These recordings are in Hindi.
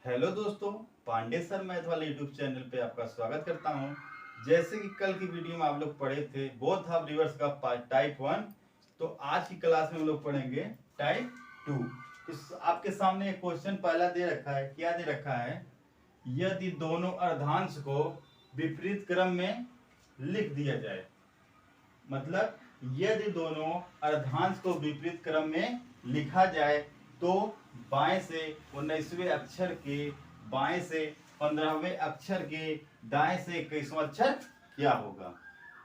हेलो दोस्तों, पांडे सर मैथ वाले यूट्यूब चैनल पे आपका स्वागत करता हूं। जैसे कि कल की वीडियो में आप लोग पढ़े थे बोथ हाफ रिवर्स का टाइप 1, तो आज की क्लास में हम लोग पढ़ेंगे टाइप 2। इस आपके सामने एक क्वेश्चन पहला दे रखा है। क्या दे रखा है? यदि दोनों अर्धांश को विपरीत क्रम में लिख दिया जाए, मतलब यदि दोनों अर्धांश को विपरीत क्रम में लिखा जाए तो बाएं से 19वें अक्षर के, बाएं से 15वें अक्षर के, दाएं से 21वां अक्षर क्या होगा?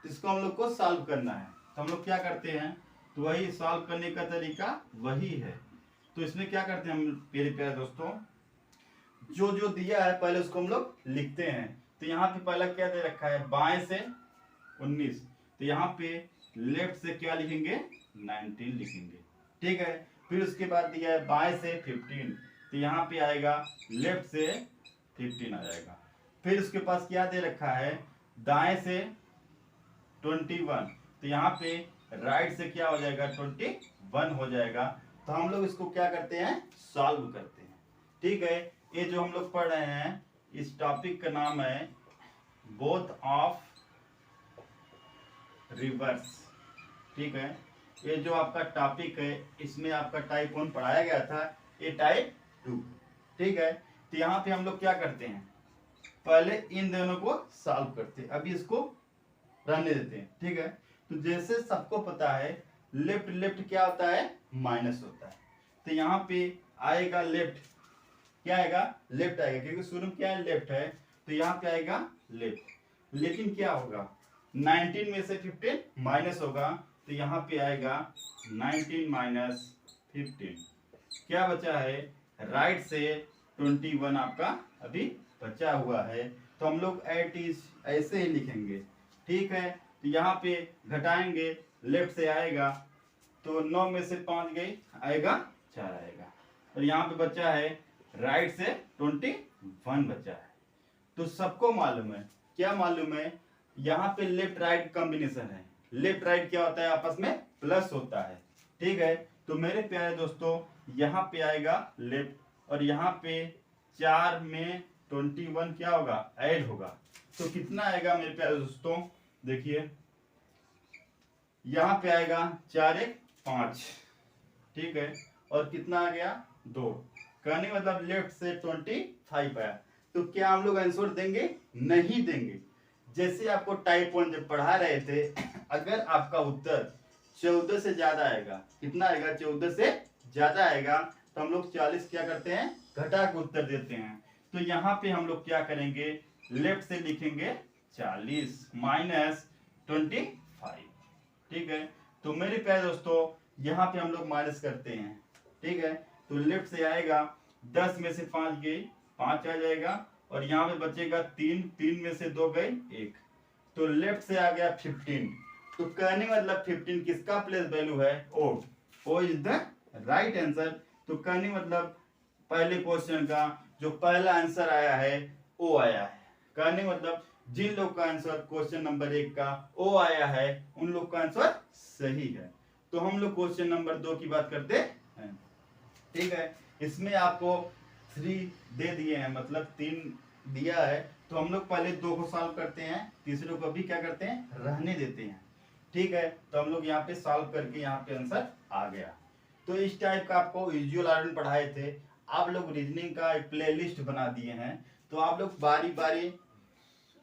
इसको हम लोग को सॉल्व करना है। तो हम लोग क्या करते हैं, तो वही सॉल्व करने का तरीका वही है। तो इसमें क्या करते हैं हम मेरे प्यारे दोस्तों, जो जो दिया है पहले उसको हम लोग लिखते हैं। तो यहाँ पे पहला क्या दे रखा है, बाएं से 19, तो यहाँ पे लेफ्ट से क्या लिखेंगे, 19 लिखेंगे। ठीक है। फिर उसके बाद दिया है बाएं से 15, तो यहाँ पे आएगा लेफ्ट से 15 आ जाएगा। फिर उसके पास क्या दे रखा है, दाएं से 21, तो यहाँ पे राइट से क्या हो जाएगा, 21 हो जाएगा। तो हम लोग इसको क्या करते हैं, सॉल्व करते हैं। ठीक है। ये जो हम लोग पढ़ रहे हैं इस टॉपिक का नाम है बोथ ऑफ रिवर्स। ठीक है। ये जो आपका टॉपिक है इसमें आपका टाइप 1 पढ़ाया गया था, ये टाइप 2। ठीक है। तो यहाँ पे हम लोग क्या करते हैं, पहले इन दोनों को सॉल्व करते हैं। अभी इसको रहने देते हैं। ठीक है। तो जैसे सबको पता है लेफ्ट लेफ्ट क्या होता है, माइनस होता है। तो यहाँ पे आएगा लेफ्ट, क्या आएगा, लेफ्ट आएगा, क्योंकि शुरू में क्या है, लेफ्ट है। तो यहाँ पे आएगा लेफ्ट। लेकिन क्या होगा, 19 में से 15 माइनस होगा, तो यहाँ पे आएगा 19 माइनस 15। क्या बचा है, राइट से 21 आपका अभी बचा हुआ है। तो हम लोग एट इज ऐसे ही लिखेंगे। ठीक है। तो यहाँ पे घटाएंगे, लेफ्ट से आएगा, तो 9 में से 5 गई, आएगा 4 आएगा। और यहाँ पे बचा है राइट से 21 बचा है। तो सबको मालूम है, क्या मालूम है, यहाँ पे लेफ्ट राइट कॉम्बिनेशन है। लेफ्ट राइट क्या होता है, आपस में प्लस होता है। ठीक है। तो मेरे प्यारे दोस्तों यहाँ पे आएगा लेफ्ट, और यहाँ पे 4 में 21 क्या होगा, ऐड होगा। तो कितना आएगा मेरे प्यारे दोस्तों, देखिए यहाँ पे आएगा 4 1 5। ठीक है। और कितना आ गया, 2। कहने का मतलब लेफ्ट से 25 आया। तो क्या हम लोग आंसर देंगे, नहीं देंगे। जैसे आपको टाइप 1 जब पढ़ा रहे थे, अगर आपका उत्तर 14 से ज्यादा आएगा, कितना आएगा, 14 से ज्यादा आएगा, तो हम लोग 40 क्या करते हैं, घटा के उत्तर देते हैं। तो यहाँ पे हम लोग क्या करेंगे, लेफ्ट से लिखेंगे 40 माइनस 25। ठीक है। तो मेरे प्यारे दोस्तों यहाँ पे हम लोग माइनस करते हैं। ठीक है। तो लेफ्ट से आएगा 10 में से 5 गई, 5 आ जाएगा, और यहाँ पे बचेगा 3, 3 में से 2 गई, 1। तो लेफ्ट से आ गया 15। तो कहने मतलब 15 किसका प्लेस वैल्यू है, O is the right answer. तो कहने मतलब पहले क्वेश्चन का जो पहला आंसर आया है ओ आया है। कहने मतलब जिन लोग का आंसर क्वेश्चन नंबर 1 का ओ आया है उन लोग का आंसर सही है। तो हम लोग क्वेश्चन नंबर 2 की बात करते हैं। ठीक है। इसमें आपको 3 दे दिए हैं, मतलब 3 दिया है। तो हम लोग पहले 2 को सॉल्व करते हैं, तीसरे को भी क्या करते हैं, रहने देते हैं। ठीक है। तो हम लोग यहाँ पे सॉल्व करके यहाँ पे आंसर आ गया। तो इस टाइप का आपको विजुअल आर्ट पढ़ाए थे। आप लोग रीजनिंग का एक प्लेलिस्ट बना दिए हैं। तो आप लोग बारी बारी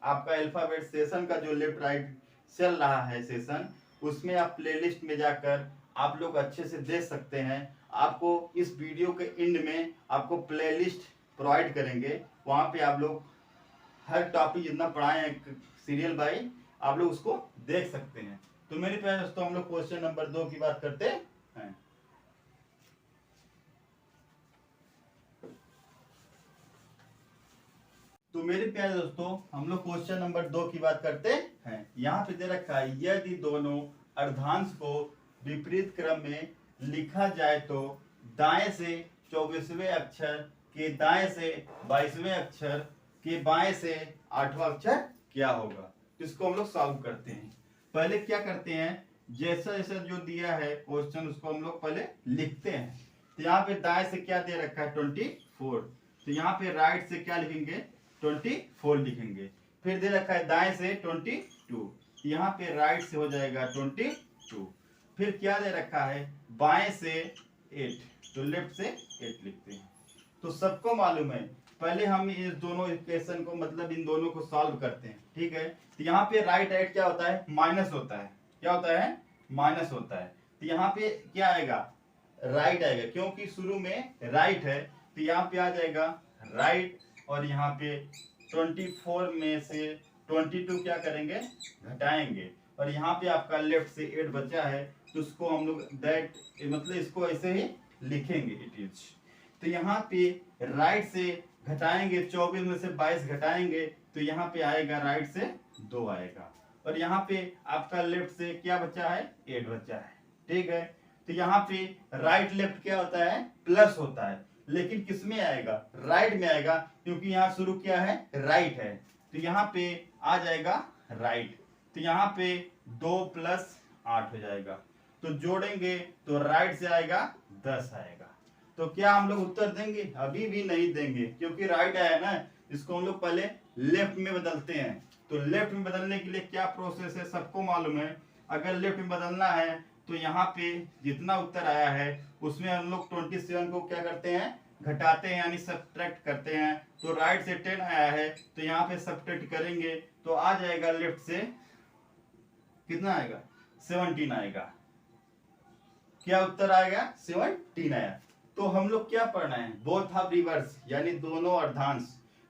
आपका अल्फाबेट सेशन का जो लेफ्ट राइट चल रहा है सेशन, उसमें आप प्लेलिस्ट में जाकर आप लोग अच्छे से देख सकते हैं। आपको इस वीडियो के एंड में आपको प्लेलिस्ट प्रोवाइड करेंगे। वहां पे आप लोग हर टॉपिक जितना पढ़ाए हैं सीरियल बाई, आप लोग उसको देख सकते हैं। तो मेरे प्यारे दोस्तों हम लोग क्वेश्चन नंबर 2 की बात करते हैं। तो मेरे प्यारे दोस्तों हम लोग क्वेश्चन नंबर 2 की बात करते हैं। यहाँ पे दे रखा है, यदि दोनों अर्धांश को विपरीत क्रम में लिखा जाए तो दाएं से 24वें अक्षर के, दाएं से 22वें अक्षर के, बाएं से 8वां अक्षर क्या होगा? इसको हम लोग सॉल्व करते हैं। पहले क्या करते हैं, जैसा जैसा जो दिया है क्वेश्चन उसको हम लोग पहले लिखते हैं। तो यहाँ पे दाएं से क्या दे रखा है, 24। तो यहाँ पे राइट से क्या लिखेंगे 24 लिखेंगे। फिर दे रखा है दाएं से 22, यहाँ पे राइट से हो जाएगा 22। फिर क्या दे रखा है बाएं से 8, तो लेफ्ट से 8 लिखते हैं। तो सबको मालूम है, पहले हम इस दोनों इक्वेशन को मतलब इन दोनों को सॉल्व करते हैं, ठीक है। तो यहाँ पे राइट राइट क्या होता है माइनस होता है, क्या होता है माइनस होता है। तो यहाँ पे क्या आएगा राइट आएगा, क्योंकि शुरू में राइट है तो यहाँ पे आ जाएगा राइट, और यहाँ पे 24 में से 22 क्या करेंगे घटाएंगे, और यहाँ पे आपका लेफ्ट से 8 बचा है, तो उसको हम लोग दैट मतलब इसको ऐसे ही लिखेंगे इट इज। तो यहाँ पे राइट से घटाएंगे, 24 में से 22 घटाएंगे, तो यहाँ पे आएगा राइट से 2 आएगा, और यहाँ पे आपका लेफ्ट से क्या बचा है 8 बचा है, ठीक है। तो यहाँ पे राइट लेफ्ट क्या होता है प्लस होता है, लेकिन किस में आएगा राइट में आएगा, क्योंकि यहाँ शुरू क्या है राइट है, तो यहाँ पे आ जाएगा राइट। तो यहाँ पे 2 + 8 हो जाएगा, तो जोड़ेंगे तो राइट से आएगा 10 आएगा। तो क्या हम लोग उत्तर देंगे अभी भी नहीं देंगे, क्योंकि राइट आया ना, इसको हम लोग पहले लेफ्ट में बदलते हैं। तो लेफ्ट में बदलने के लिए क्या प्रोसेस है सबको मालूम है। अगर लेफ्ट में बदलना है तो यहाँ पे जितना उत्तर आया है उसमें हम लोग 27 को क्या करते हैं घटाते हैं, यानी सब्ट्रैक्ट करते हैं। तो राइट से 10 आया है, तो यहाँ पे सब्ट्रैक्ट करेंगे तो आ जाएगा लेफ्ट से कितना आएगा 17 आएगा। क्या उत्तर आएगा 17 आया। तो हम लोग क्या पढ़ना है बोथ ऑफ रिवर्स, यानी दोनों अर्धांश,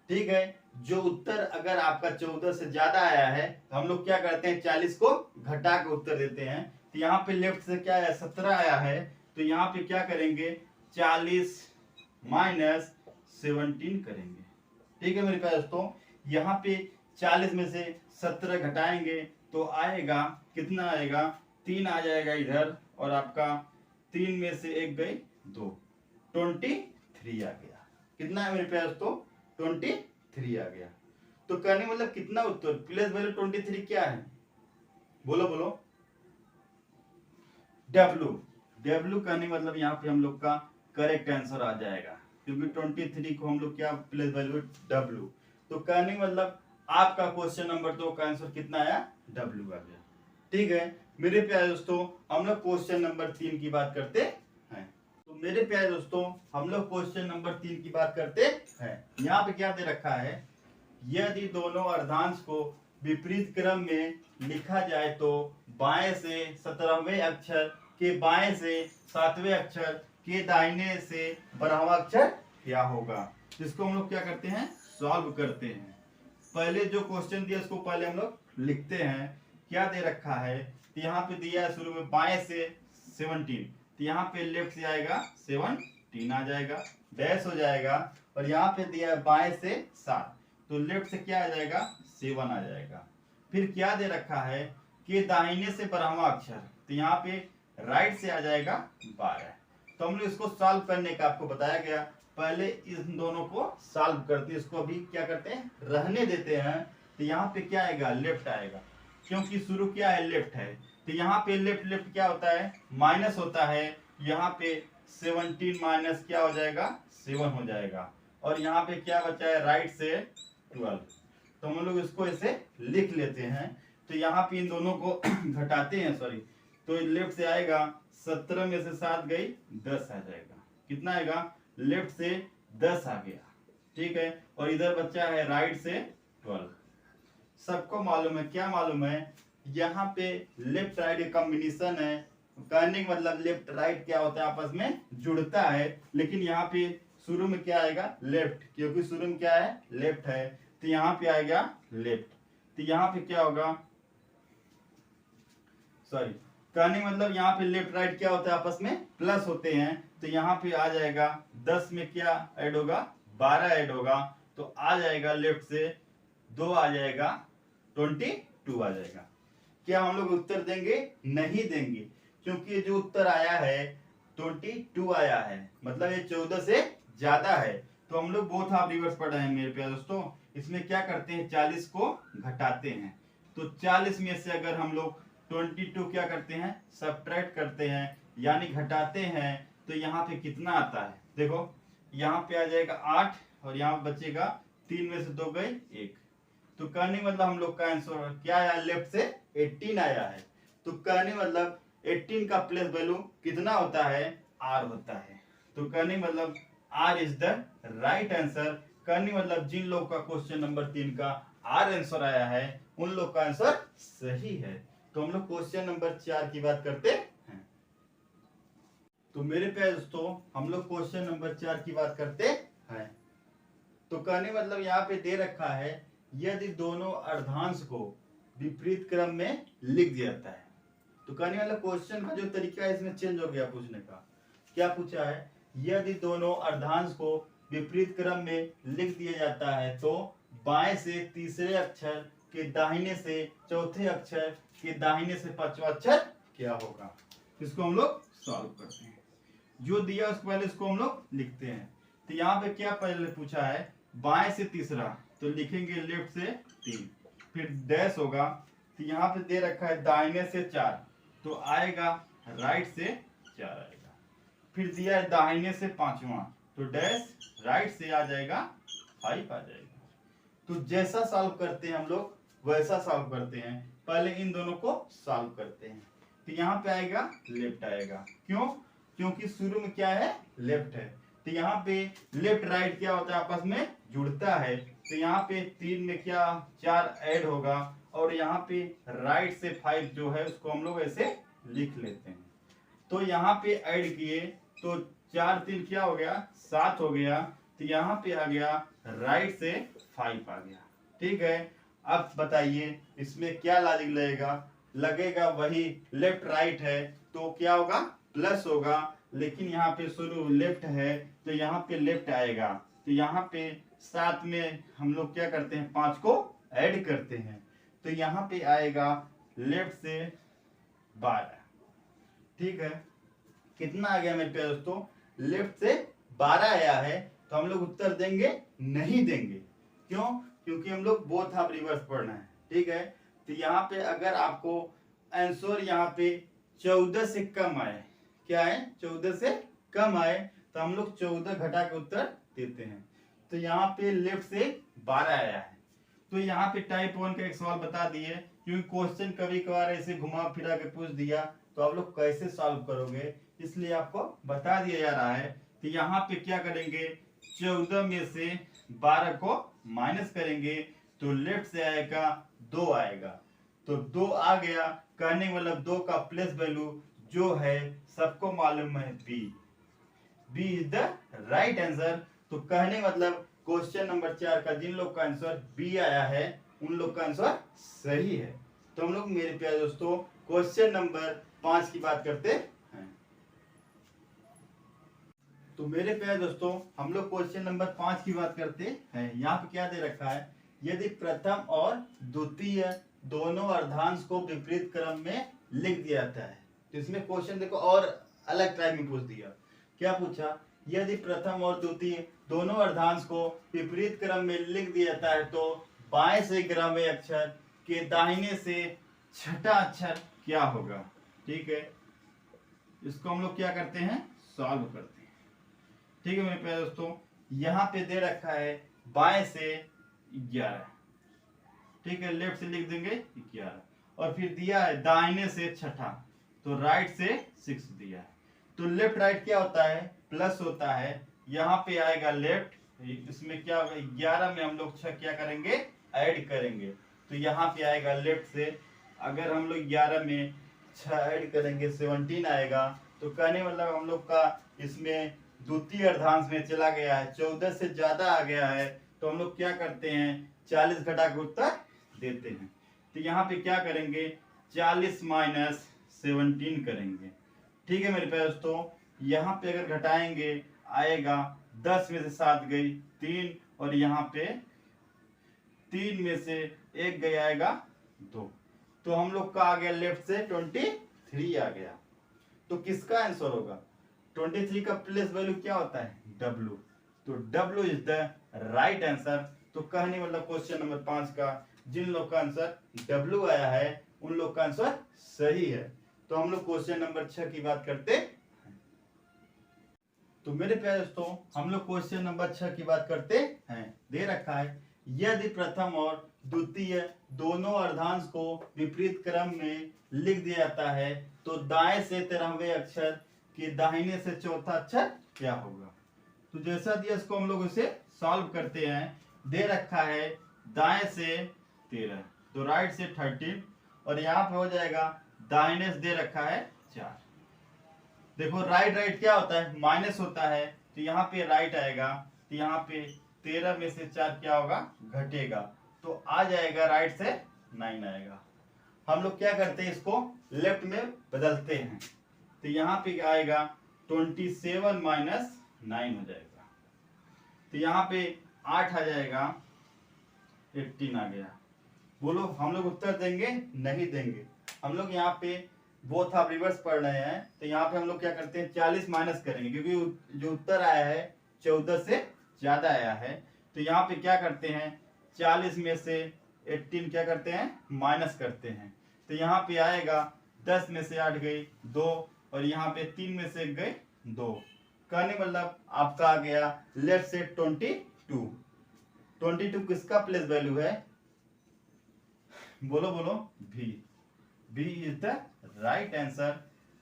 ठीक है। जो उत्तर अगर आपका 14 से ज्यादा आया है तो हम लोग क्या करते हैं 40 को घटा के उत्तर देते हैं। तो यहाँ पे लेफ्ट से क्या है 17 आया है, तो यहाँ पे क्या करेंगे 40 माइनस 17 करेंगे, ठीक है मेरे प्यारे दोस्तों। यहाँ पे 40 में से 17 घटाएंगे तो आएगा कितना आएगा 3 आ जाएगा इधर, और आपका 3 में से 1 गई 2, 23 आ गया। कितना है मेरे प्यारे दोस्तों 23 आ गया। तो कहने मतलब कितना उत्तर प्लस वैल्यू 23 क्या है बोलो बोलो W कहने मतलब यहाँ पे हम लोग का करेक्ट आंसर आ जाएगा, क्योंकि 23 को हम लोग क्या प्लस वैल्यू W। तो कहने मतलब आपका क्वेश्चन नंबर 2 का आंसर कितना आया W आ गया, ठीक है मेरे प्यारे दोस्तों। हम लोग क्वेश्चन नंबर 3 की बात करते हैं। तो मेरे प्यारे दोस्तों हम लोग क्वेश्चन नंबर 3 की बात करते हैं। यहाँ पे क्या दे रखा है, यदि दोनों अर्धांश को विपरीत क्रम में लिखा जाए तो बाएं से 17वें अक्षर के बाएं से 7वें अक्षर के दाहिने से 12वां अक्षर क्या होगा। जिसको हम लोग क्या करते हैं सॉल्व करते हैं। पहले जो क्वेश्चन दिया उसको पहले हम लोग लिखते हैं। क्या दे रखा है, तो यहाँ पे दिया है शुरू में बाएं से 17, तो यहाँ पे लेफ्ट से आएगा 17 आ जाएगा, डैश हो जाएगा, और यहाँ पे दिया है बाएं से 7, तो लेफ्ट से क्या आ जाएगा 7 आ जाएगा। फिर क्या दे रखा है कि दाहिने से 12वां अक्षर, तो यहाँ पे राइट से आ जाएगा 12। तो हम लोग इसको सॉल्व करने का आपको बताया गया। पहले इन दोनों को सॉल्व करते हैं, इसको अभी क्या करते हैं रहने देते हैं। तो यहाँ पे क्या आएगा लेफ्ट आएगा, क्योंकि शुरू क्या है लेफ्ट है। तो यहाँ पे लेफ्ट लेफ्ट क्या होता है माइनस होता है, यहाँ पे 17 माइनस क्या हो जाएगा 7 हो जाएगा, और यहाँ पे क्या बचा है राइट से 12। तो हम लोग इसको ऐसे लिख लेते हैं। तो यहाँ पे इन दोनों को घटाते हैं सॉरी, तो लेफ्ट से आएगा 17 में से 7 गई 10 आ जाएगा। कितना आएगा लेफ्ट से 10 आ गया, ठीक है, और इधर बच्चा है राइट से 12। सबको मालूम है, क्या मालूम है, यहाँ पे लेफ्ट राइट कॉम्बिनेशन है। कहने का मतलब लेफ्ट राइट क्या होता है आपस में जुड़ता है, लेकिन यहाँ पे शुरू में क्या आएगा लेफ्ट, क्योंकि शुरू में क्या है लेफ्ट है, तो यहाँ पे आएगा लेफ्ट। तो यहाँ पे क्या होगा सॉरी, कहने का मतलब यहाँ पे लेफ्ट राइट क्या होता है आपस में प्लस होते हैं। तो यहाँ पे आ जाएगा 10 में क्या ऐड होगा 12 ऐड होगा, तो आ जाएगा लेफ्ट से 2 आ जाएगा 22 आ जाएगा। क्या हम लोग उत्तर देंगे नहीं देंगे, क्योंकि जो उत्तर आया है 22 आया है, मतलब ये 14 से ज्यादा है। तो हम लोग बोथ ऑफ रिवर्स पढ़ रहे हैं मेरे प्यारे दोस्तों। इसमें क्या करते हैं 40 को घटाते हैं, तो 40 में से अगर हम लोग 22 क्या करते हैं सब्ट्रैक्ट करते हैं, यानी घटाते हैं, तो यहाँ पे कितना आता है देखो, यहाँ पे आ जाएगा 8 और यहाँ बचेगा 3 में से 2 गए 1। तो कहने का मतलब हम लोग का आंसर क्या आया, लेफ्ट से 18 आया है। तो कहने का मतलब 18 का प्लेस वैल्यू कितना होता है, r होता है। तो कहने का मतलब r is the right answer. कहने का मतलब जिन लोग का क्वेश्चन नंबर 3 का r आंसर आया है उन लोग का आंसर सही है। तो हम लोग क्वेश्चन नंबर 4 की बात करते हैं। तो मेरे प्यारे दोस्तों हम लोग क्वेश्चन नंबर 4 की बात करते हैं। तो कहने मतलब यहाँ पे दे रखा है, यदि दोनों अर्धांश को विपरीत क्रम में लिख दिया जाता है। तो कहने मतलब क्वेश्चन का जो तरीका है इसमें चेंज हो गया पूछने का। क्या पूछा है, यदि दोनों अर्धांश को विपरीत क्रम में लिख दिया जाता है तो बाएं से तीसरे अक्षर के दाहिने से चौथे अक्षर के दाहिने से पांचवा अक्षर क्या होगा। इसको हम लोग सॉल्व करते हैं। जो दिया उसके पहले इसको हम लोग लिखते हैं। तो यहाँ पे क्या पहले पूछा है, बाएं से तीसरा, तो लिखेंगे लेफ्ट से 3, फिर डैश होगा। तो यहाँ पे दे रखा है दाहिने से 4, तो आएगा राइट से 4 आएगा। फिर दिया है दाहिने से 5वां, तो डैश राइट से आ जाएगा 5 आ जाएगा। तो जैसा सॉल्व करते हैं हम लोग वैसा सॉल्व करते हैं। पहले इन दोनों को सॉल्व करते हैं। तो यहाँ पे आएगा लेफ्ट आएगा, क्यों, क्योंकि शुरू में क्या है, लेफ्ट है। तो यहाँ पे लेफ्ट राइट क्या होता है, आपस में जुड़ता है। तो यहाँ पे 3 में क्या 4 ऐड होगा, और यहाँ पे राइट से 5 जो है उसको हम लोग ऐसे लिख लेते हैं। तो यहाँ पे ऐड किए तो 4 3 क्या हो गया, 7 हो गया। तो यहाँ पे आ गया राइट से 5 आ गया। ठीक है, अब बताइए इसमें क्या लॉजिक लगेगा, लगेगा वही लेफ्ट राइट है तो क्या होगा, प्लस होगा। लेकिन यहाँ पे शुरू लेफ्ट है तो यहाँ पे लेफ्ट आएगा। तो यहाँ पे साथ में हम लोग क्या करते हैं, 5 को ऐड करते हैं। तो यहाँ पे आएगा लेफ्ट से 12। ठीक है, कितना आ गया मेरे प्यारे दोस्तों, लेफ्ट से 12 आया है। तो हम लोग उत्तर देंगे नहीं देंगे, क्यों, क्योंकि हम लोग बोथ हाफ रिवर्स पढ़ना है। ठीक है, तो यहाँ पे अगर आपको आंसर यहाँ पे 14 से कम आए, क्या है 14 से कम आए, तो हम लोग 14 घटा के उत्तर देते हैं। तो यहाँ पे लेफ्ट से 12 आया है। तो यहाँ पे टाइप 1 का एक सवाल बता दिए, क्योंकि क्वेश्चन कभी कभार ऐसे घुमा फिरा के पूछ दिया तो आप लोग कैसे सॉल्व करोगे, इसलिए आपको बता दिया जा रहा है। तो यहाँ पे क्या करेंगे, 14 में से 12 को माइनस करेंगे तो लेफ्ट से आएगा 2 आएगा। तो 2 आ गया, कहने का मतलब 2 का प्लेस वैल्यू जो है सबको मालूम है B is the right answer. तो कहने मतलब क्वेश्चन नंबर 4 का जिन लोग का आंसर बी आया है उन लोग का आंसर सही है। तो हम लोग मेरे प्यारे दोस्तों क्वेश्चन नंबर 5 की बात करते हैं। तो मेरे प्यारे दोस्तों हम लोग क्वेश्चन नंबर 5 की बात करते हैं। यहाँ पे क्या दे रखा है, यदि प्रथम और द्वितीय दोनों अर्धांश को विपरीत क्रम में लिख दिया जाता है। तो इसमें क्वेश्चन देखो और अलग टाइप में पूछ दिया। क्या पूछा, यदि प्रथम और द्वितीय दोनों अर्धांश को विपरीत क्रम में लिख दिया जाता है तो बाएं से गिरावे अक्षर के दाहिने से छठा अक्षर क्या होगा। ठीक है, इसको हम लोग क्या करते हैं, सॉल्व करते हैं। ठीक है मेरे प्यारे दोस्तों, यहाँ पे दे रखा है बाएं से 11, ठीक है, लेफ्ट से लिख देंगे 11, और फिर दिया है दाहिने से छठा, तो राइट से 6 दिया है। तो लेफ्ट राइट क्या होता है, प्लस होता है। यहाँ पे आएगा लेफ्ट, इसमें क्या होगा 11 में हम लोग 6 क्या करेंगे, ऐड करेंगे। तो यहाँ पे आएगा लेफ्ट से, अगर हम लोग 11 में 6 ऐड करेंगे 17 आएगा। तो कहने मतलब हम लोग का इसमें द्वितीय अर्धांश में चला गया है, 14 से ज्यादा आ गया है। तो हम लोग क्या करते हैं, 40 घटा के उत्तर देते हैं। तो यहाँ पे क्या करेंगे, 40 माइनस 17 करेंगे। ठीक है मेरे प्यारे दोस्तों, यहाँ पे अगर घटाएंगे आएगा 10 में से 7 गई 3, और यहाँ पे 3 में से 1 गई आएगा 2। तो हम लोग का आ गया लेफ्ट से 23 आ गया। तो किसका आंसर होगा, 23 का प्लेस वैल्यू क्या होता है, W। तो W is the right answer. तो कहने मतलब क्वेश्चन नंबर 5 का जिन लोग का आंसर W आया है उन लोग का आंसर सही है। तो हम लोग क्वेश्चन नंबर 6 की बात करते हैं। तो मेरे प्यारे दोस्तों हम लोग क्वेश्चन नंबर 6 की बात करते हैं। दे रखा है यदि प्रथम और द्वितीय दोनों अर्धांश को विपरीत क्रम में लिख दिया जाता है तो दाएं से 13वें अक्षर के दाहिने से चौथा अक्षर क्या होगा। तो जैसा दिया इसको हम लोग इसे सॉल्व करते हैं। दे रखा है दाएं से 13 तो राइट से 13 और यहाँ पे हो जाएगा दाहिने से दे रखा है 4। देखो राइट राइट क्या होता है माइनस होता है तो यहाँ पे राइट आएगा तो यहाँ पे 13 में से 4 क्या होगा घटेगा तो आ जाएगा राइट से 9 आएगा। हम लोग क्या करते हैं इसको लेफ्ट में बदलते हैं तो यहाँ पे आएगा 27 माइनस 9 हो जाएगा तो यहाँ पे 8 आ जाएगा 18 आ गया। बोलो हम लोग उत्तर देंगे नहीं देंगे। हम लोग यहाँ पे बोथ आप रिवर्स पढ़ रहे हैं तो यहाँ पे हम लोग क्या करते हैं 40 माइनस करेंगे क्योंकि जो उत्तर आया है 14 से ज्यादा आया है। तो यहाँ पे क्या करते हैं 40 में से 18 क्या करते हैं माइनस करते हैं तो यहाँ पे आएगा 10 में से 8 गई 2 और यहाँ पे 3 में से 1 गई 2। कहने मतलब आपका आ गया लेफ्ट से 22 किसका प्लेस वैल्यू है बोलो बोलो B is the right answer.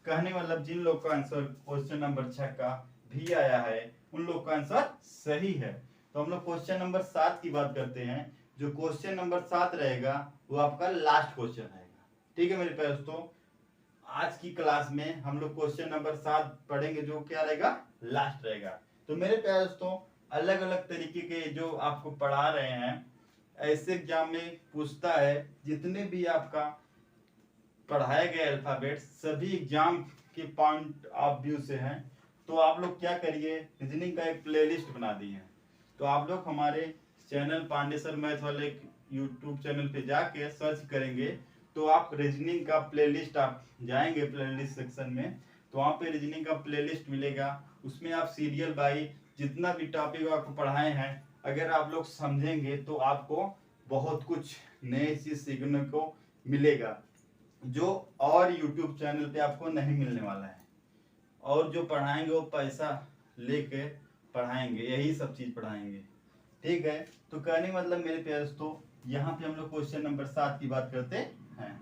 कहने मतलब जिन लोग का आंसर क्वेश्चन नंबर 6 का भी आया है उन लोग का आंसर सही है। तो हम लोग क्वेश्चन नंबर 7 की बात करते हैं। जो क्वेश्चन नंबर 7 रहेगा वो आपका लास्ट क्वेश्चन रहेगा। ठीक है मेरे प्यारे दोस्तों आज की क्लास में हम लोग क्वेश्चन नंबर 7 पढ़ेंगे जो क्या रहेगा लास्ट रहेगा। तो मेरे प्यारे दोस्तों अलग अलग तरीके के जो आपको पढ़ा रहे हैं ऐसे एग्जाम में पूछता है जितने भी आपका पढ़ाए गए अल्फाबेट सभी एग्जाम के पॉइंट ऑफ व्यू से हैं। तो आप लोग क्या करिए रीजनिंग का एक प्लेलिस्ट बना दिए हैं तो आप लोग हमारे चैनल पांडे सर मैथ वाले यूट्यूब चैनल पे जाके सर्च करेंगे तो आप रीजनिंग का प्लेलिस्ट आप जाएंगे प्लेलिस्ट सेक्शन में तो वहाँ पे रीजनिंग का प्लेलिस्ट मिलेगा। उसमें आप सीरियल बाई जितना भी टॉपिक आपको पढ़ाए हैं अगर आप लोग समझेंगे तो आपको बहुत कुछ नए चीज सीखने को मिलेगा जो और YouTube चैनल पे आपको नहीं मिलने वाला है। और जो पढ़ाएंगे वो पैसा लेके पढ़ाएंगे यही सब चीज पढ़ाएंगे। ठीक है तो कहने मतलब मेरे प्यारे दोस्तों यहाँ पे हम लोग क्वेश्चन नंबर 7 की बात करते हैं।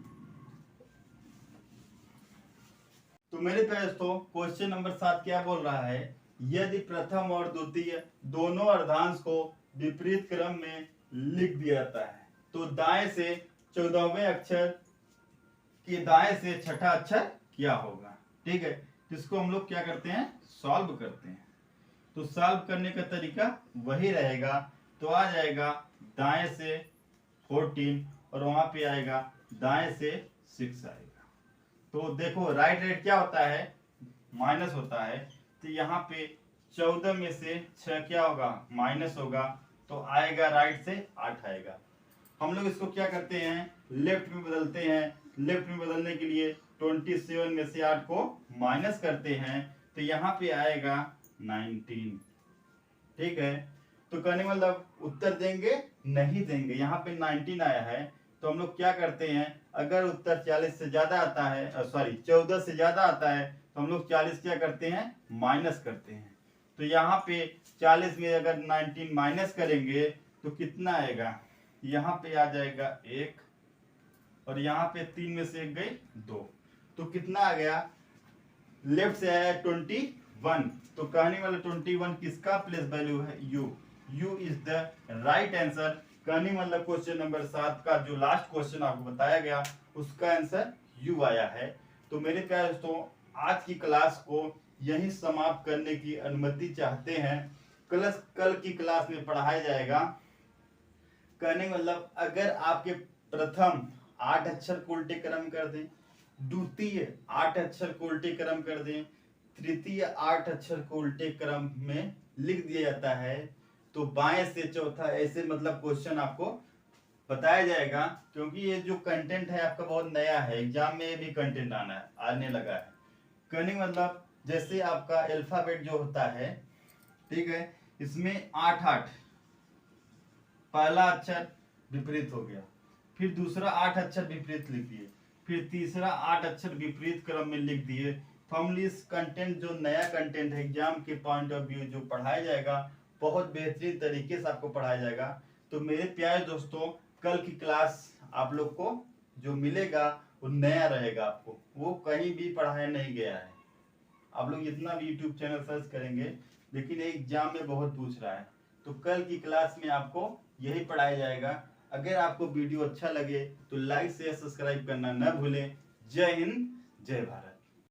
तो मेरे प्यारे दोस्तों क्वेश्चन नंबर 7 क्या बोल रहा है यदि प्रथम और द्वितीय दोनों अर्धांश को विपरीत क्रम में लिख दिया जाता है तो दाएं से 14वें अक्षर के दाएं से छठा अक्षर क्या होगा। ठीक है जिसको हम लोग क्या करते हैं सॉल्व करते हैं। तो सॉल्व करने का तरीका वही रहेगा तो आ जाएगा दाएं से 14 और वहां पे आएगा दाएं से 6 आएगा। तो देखो राइट राइट क्या होता है माइनस होता है तो यहाँ पे 14 में से 6 क्या होगा माइनस होगा तो आएगा राइट से 8 आएगा। हम लोग इसको क्या करते हैं लेफ्ट में बदलते हैं। लेफ्ट में बदलने के लिए 27 में से 8 को माइनस करते हैं तो यहाँ पे आएगा 19। ठीक है तो कहने मतलब उत्तर देंगे नहीं देंगे। यहाँ पे 19 आया है तो हम लोग क्या करते हैं अगर उत्तर 40 से ज्यादा आता है सॉरी 14 से ज्यादा आता है तो हम लोग 40 क्या करते हैं माइनस करते हैं। तो यहाँ पे 40 में अगर 19 माइनस करेंगे तो कितना आएगा यहाँ पे आ जाएगा 1 और यहाँ पे 3 में से 1 गई 2 तो कितना आ गया लेफ्ट से आया 21। तो कहने वाला 21 किसका प्लेस वैल्यू है you is the right answer. कहने मतलब क्वेश्चन नंबर 7 का जो लास्ट क्वेश्चन आपको बताया गया उसका आंसर यू आया है। तो मेरे प्यारे दोस्तों आज की क्लास को यही समाप्त करने की अनुमति चाहते हैं। कल की क्लास में पढ़ाया जाएगा। कहने मतलब अगर आपके प्रथम 8 अक्षर को उल्टे क्रम कर दें द्वितीय 8 अक्षर को उल्टे क्रम कर दें तृतीय 8 अक्षर को उल्टे क्रम में लिख दिया जाता है तो बाएं से चौथा ऐसे मतलब क्वेश्चन आपको बताया जाएगा। क्योंकि ये जो कंटेंट है आपका बहुत नया है एग्जाम में भी कंटेंट आने लगा है। कहने मतलब जैसे आपका अल्फाबेट जो होता है ठीक है इसमें 8 पहला अक्षर विपरीत हो गया फिर दूसरा 8 अक्षर विपरीत लिख दिए फिर तीसरा 8 अक्षर विपरीत क्रम में लिख दिए फॉर्मलिस कंटेंट जो नया कंटेंट है एग्जाम के पॉइंट ऑफ व्यू जो पढ़ाया जाएगा, बहुत बेहतरीन तरीके से आपको पढ़ाया जाएगा। तो मेरे प्यारे दोस्तों, कल की क्लास आप लोग को जो मिलेगा वो नया रहेगा, आपको वो कहीं भी पढ़ाया नहीं गया है। आप लोग जितना भी यूट्यूब चैनल सर्च करेंगे, लेकिन एग्जाम में बहुत पूछ रहा है, तो कल की क्लास में आपको यही पढ़ाया जाएगा। अगर आपको वीडियो अच्छा लगे तो लाइक शेयर सब्सक्राइब करना न भूलें। जय हिंद, जय भारत।